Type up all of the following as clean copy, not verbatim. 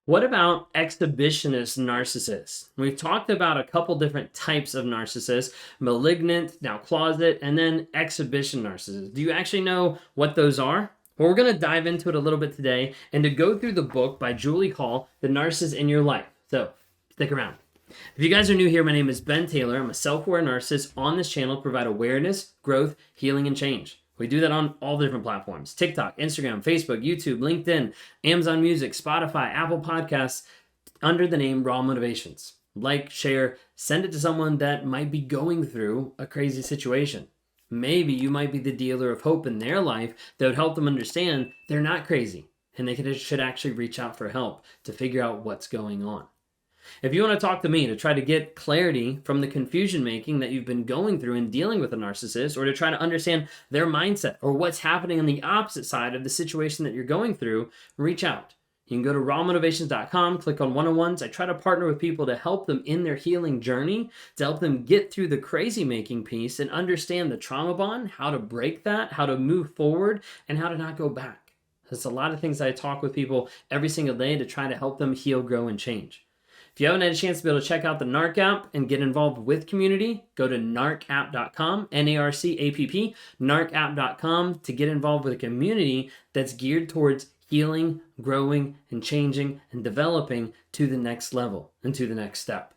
What about exhibitionist narcissists? We've talked about a couple different types of narcissists: malignant, now closet, and then exhibition narcissists. Do you actually know what those are? Well, we're going to dive into it a little bit today and to go through the book by Julie Hall, The Narcissist in Your Life. So stick around. If you guys are new here, my name is Ben Taylor. I'm a self-aware narcissist. On this channel, provide awareness, growth, healing, and change. We do that on all the different platforms: TikTok, Instagram, Facebook, YouTube, LinkedIn, Amazon Music, Spotify, Apple Podcasts, under the name Raw Motivations. Like, share, send it to someone that might be going through a crazy situation. Maybe you might be the dealer of hope in their life that would help them understand they're not crazy and should actually reach out for help to figure out what's going on. If you want to talk to me to try to get clarity from the confusion making that you've been going through in dealing with a narcissist, or to try to understand their mindset or what's happening on the opposite side of the situation that you're going through, reach out. You can go to rawmotivations.com, click on one-on-ones. I try to partner with people to help them in their healing journey, to help them get through the crazy making piece and understand the trauma bond, how to break that, how to move forward, and how to not go back. There's a lot of things I talk with people every single day to try to help them heal, grow, and change. If you haven't had a chance to be able to check out the NARC app and get involved with community, go to narcapp.com, NARCAPP, narcapp.com, to get involved with a community that's geared towards healing, growing, and changing and developing to the next level and to the next step.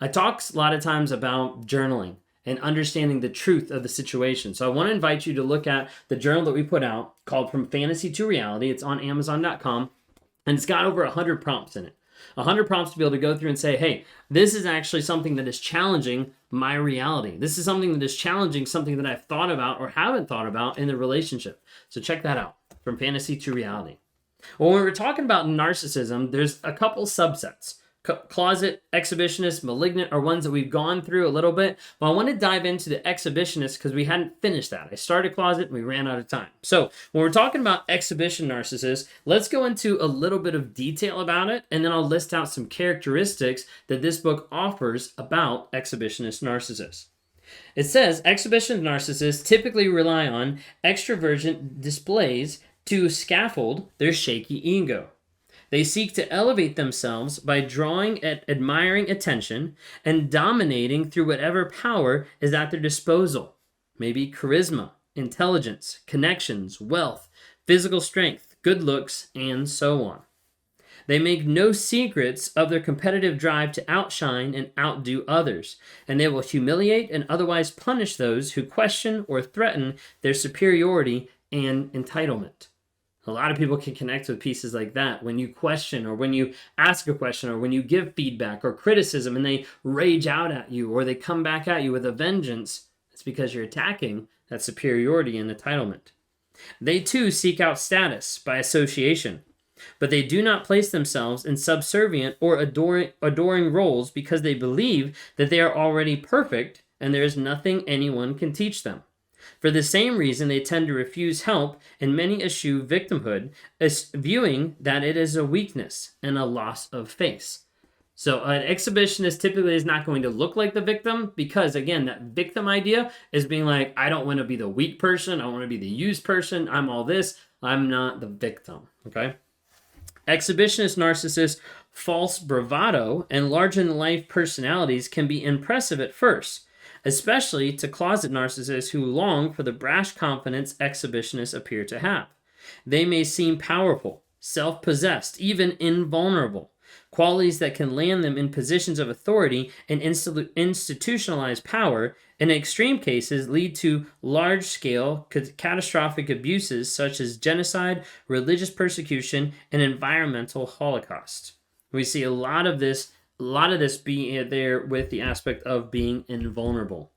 I talk a lot of times about journaling and understanding the truth of the situation. So I want to invite you to look at the journal that we put out called From Fantasy to Reality. It's on Amazon.com, and it's got over 100 prompts in it. 100 prompts to be able to go through and say, hey, this is actually something that is challenging my reality. This is something that is challenging something that I've thought about or haven't thought about in the relationship. So check that out, From Fantasy to Reality. Well, when we're talking about narcissism, there's a couple subsets. Closet, exhibitionist, malignant are ones that we've gone through a little bit. But I want to dive into the exhibitionist because we hadn't finished that. I started closet and we ran out of time. So when we're talking about exhibition narcissists, let's go into a little bit of detail about it, and then I'll list out some characteristics that this book offers about exhibitionist narcissists. It says exhibition narcissists typically rely on extroversion displays to scaffold their shaky ego. They seek to elevate themselves by drawing at admiring attention and dominating through whatever power is at their disposal. Maybe charisma, intelligence, connections, wealth, physical strength, good looks, and so on. They make no secrets of their competitive drive to outshine and outdo others, and they will humiliate and otherwise punish those who question or threaten their superiority and entitlement. A lot of people can connect with pieces like that. When you question, or when you ask a question, or when you give feedback or criticism and they rage out at you, or they come back at you with a vengeance, it's because you're attacking that superiority and entitlement. They too seek out status by association, but they do not place themselves in subservient or adoring roles because they believe that they are already perfect and there is nothing anyone can teach them. For the same reason, they tend to refuse help and many eschew victimhood, as viewing that it is a weakness and a loss of face. So an exhibitionist typically is not going to look like the victim because, again, that victim idea is being like, I don't want to be the weak person. I want to be the used person. I'm all this. I'm not the victim. Okay? Exhibitionist narcissists' false bravado and larger-than-life personalities can be impressive at first, especially to closet narcissists who long for the brash confidence exhibitionists appear to have. They may seem powerful, self-possessed, even invulnerable, qualities that can land them in positions of authority and institutionalized power, and in extreme cases lead to large-scale catastrophic abuses such as genocide, religious persecution, and environmental holocaust. We see a lot of this being there with the aspect of being invulnerable.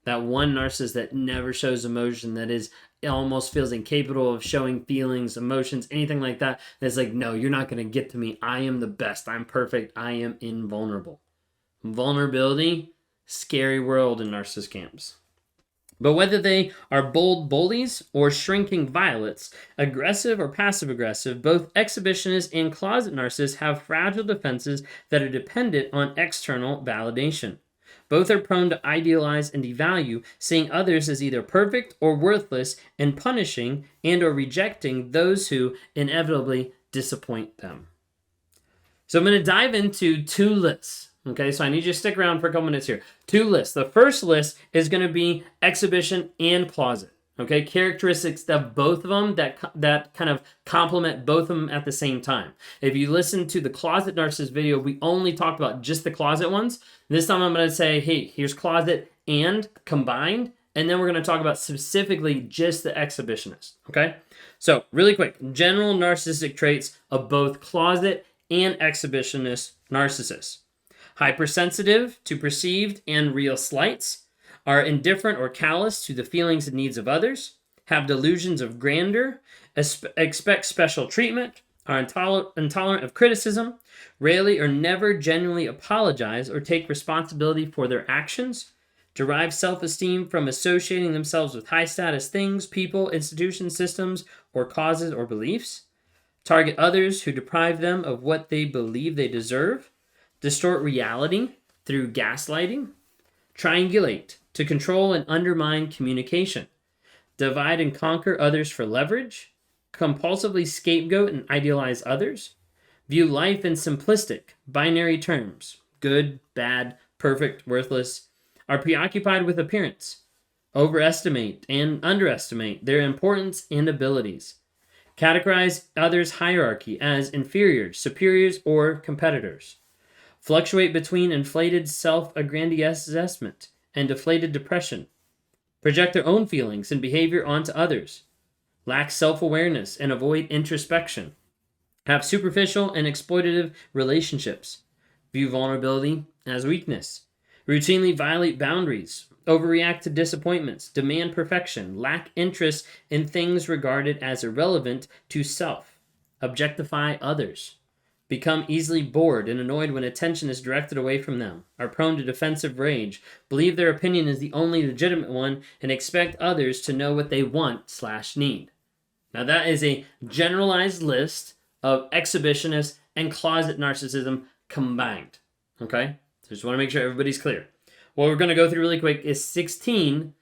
That one narcissist that never shows emotion, that is almost feels incapable of showing feelings, emotions, anything like that. That's like, no, you're not going to get to me. I am the best. I'm perfect. I am invulnerable. Vulnerability, scary world in narcissist camps. But whether they are bold bullies or shrinking violets, aggressive or passive-aggressive, both exhibitionists and closet narcissists have fragile defenses that are dependent on external validation. Both are prone to idealize and devalue, seeing others as either perfect or worthless, and punishing and or rejecting those who inevitably disappoint them. So I'm going to dive into 2 lists. Okay, so I need you to stick around for a couple minutes here. 2 lists. The first list is going to be exhibition and closet. Okay, characteristics of both of them that kind of complement both of them at the same time. If you listen to the closet narcissist video, we only talked about just the closet ones. This time I'm going to say, hey, here's closet and combined, and then we're going to talk about specifically just the exhibitionist. Okay, so really quick, general narcissistic traits of both closet and exhibitionist narcissists. Hypersensitive to perceived and real slights, are indifferent or callous to the feelings and needs of others, have delusions of grandeur, expect special treatment, are intolerant of criticism, rarely or never genuinely apologize or take responsibility for their actions, derive self-esteem from associating themselves with high-status things, people, institutions, systems, or causes or beliefs, target others who deprive them of what they believe they deserve, distort reality through gaslighting, triangulate to control and undermine communication, divide and conquer others for leverage, compulsively scapegoat and idealize others, view life in simplistic, binary terms, good, bad, perfect, worthless, are preoccupied with appearance, overestimate and underestimate their importance and abilities, categorize others' hierarchy as inferiors, superiors, or competitors, fluctuate between inflated self-aggrandizement and deflated depression, project their own feelings and behavior onto others, lack self-awareness and avoid introspection, have superficial and exploitative relationships, view vulnerability as weakness, routinely violate boundaries, overreact to disappointments, demand perfection, lack interest in things regarded as irrelevant to self, objectify others, become easily bored and annoyed when attention is directed away from them, are prone to defensive rage, believe their opinion is the only legitimate one, and expect others to know what they want/need. Now that is a generalized list of exhibitionist and closet narcissism combined. Okay? So just want to make sure everybody's clear. What we're going to go through really quick is 16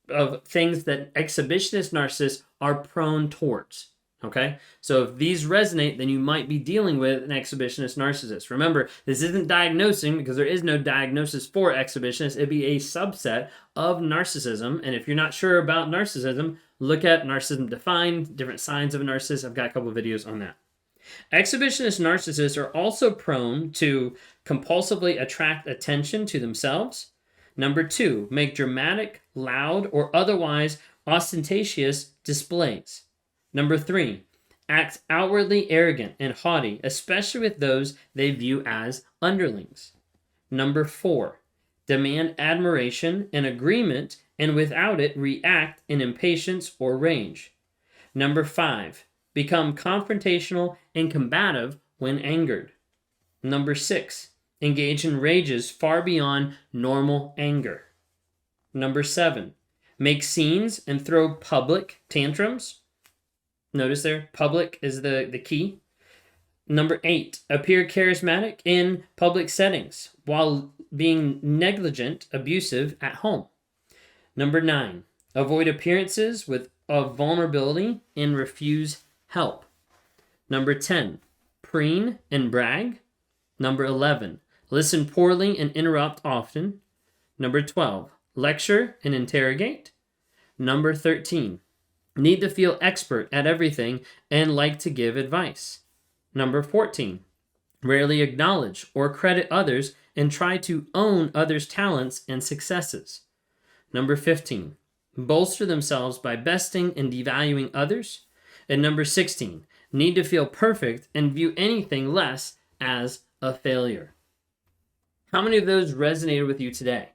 of things that exhibitionist narcissists are prone towards. Okay, so if these resonate, then you might be dealing with an exhibitionist narcissist. Remember, this isn't diagnosing because there is no diagnosis for exhibitionists. It'd be a subset of narcissism. And if you're not sure about narcissism, look at Narcissism Defined, different signs of a narcissist. I've got a couple of videos on that. Exhibitionist narcissists are also prone to compulsively attract attention to themselves. Number 2, make dramatic, loud, or otherwise ostentatious displays. Number 3, act outwardly arrogant and haughty, especially with those they view as underlings. Number 4, demand admiration and agreement, and without it react in impatience or rage. Number 5, become confrontational and combative when angered. Number 6, engage in rages far beyond normal anger. Number 7, make scenes and throw public tantrums. Notice there, public is the key. Number 8, appear charismatic in public settings while being negligent, abusive at home. Number 9, avoid appearances of vulnerability and refuse help. Number 10, preen and brag. Number 11, listen poorly and interrupt often. Number 12, lecture and interrogate. Number 13, need to feel expert at everything and like to give advice. Number 14, rarely acknowledge or credit others and try to own others' talents and successes. Number 15, bolster themselves by besting and devaluing others. And number 16, need to feel perfect and view anything less as a failure. How many of those resonated with you today?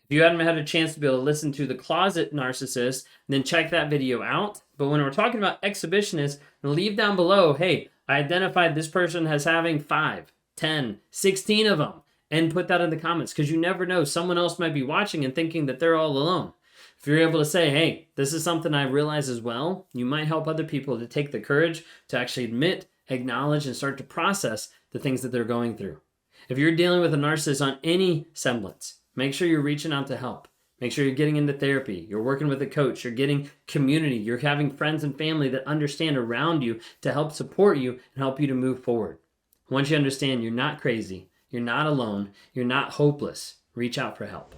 If you haven't had a chance to be able to listen to the closet narcissist, then check that video out. But when we're talking about exhibitionists, leave down below, hey, I identified this person as having 5, 10, 16 of them, and put that in the comments, because you never know. Someone else might be watching and thinking that they're all alone. If you're able to say, hey, this is something I realize as well, you might help other people to take the courage to actually admit, acknowledge, and start to process the things that they're going through. If you're dealing with a narcissist on any semblance, make sure you're reaching out to help. Make sure you're getting into therapy. You're working with a coach. You're getting community. You're having friends and family that understand around you to help support you and help you to move forward. Once you understand you're not crazy, you're not alone, you're not hopeless, reach out for help.